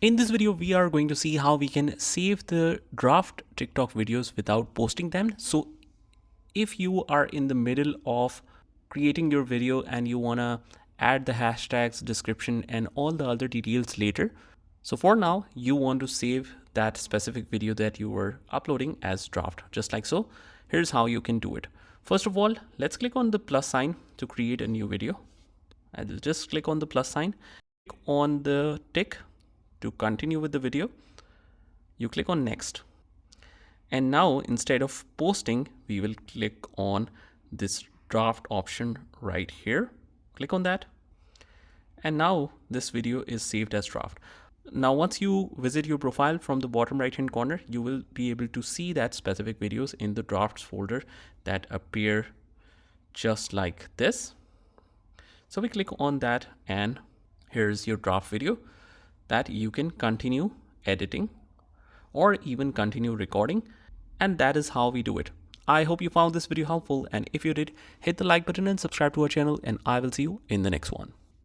In this video, we are going to see how we can save the draft TikTok videos without posting them. So if you are in the middle of creating your video and you want to add the hashtags, description, and all the other details later. So for now, you want to save that specific video that you were uploading as draft, just like so. Here's how you can do it. First of all, let's click on the plus sign to create a new video. I'll just click on the plus sign, click on the tick to continue with the video. You click on next. And now instead of posting, we will click on this draft option right here. Click on that. And now this video is saved as draft. Now, once you visit your profile from the bottom right hand corner, you will be able to see that specific videos in the drafts folder that appear just like this. So we click on that and here's your draft video that you can continue editing or even continue recording. And that is how we do it. I hope you found this video helpful, and if you did, hit the like button and subscribe to our channel, and I will see you in the next one.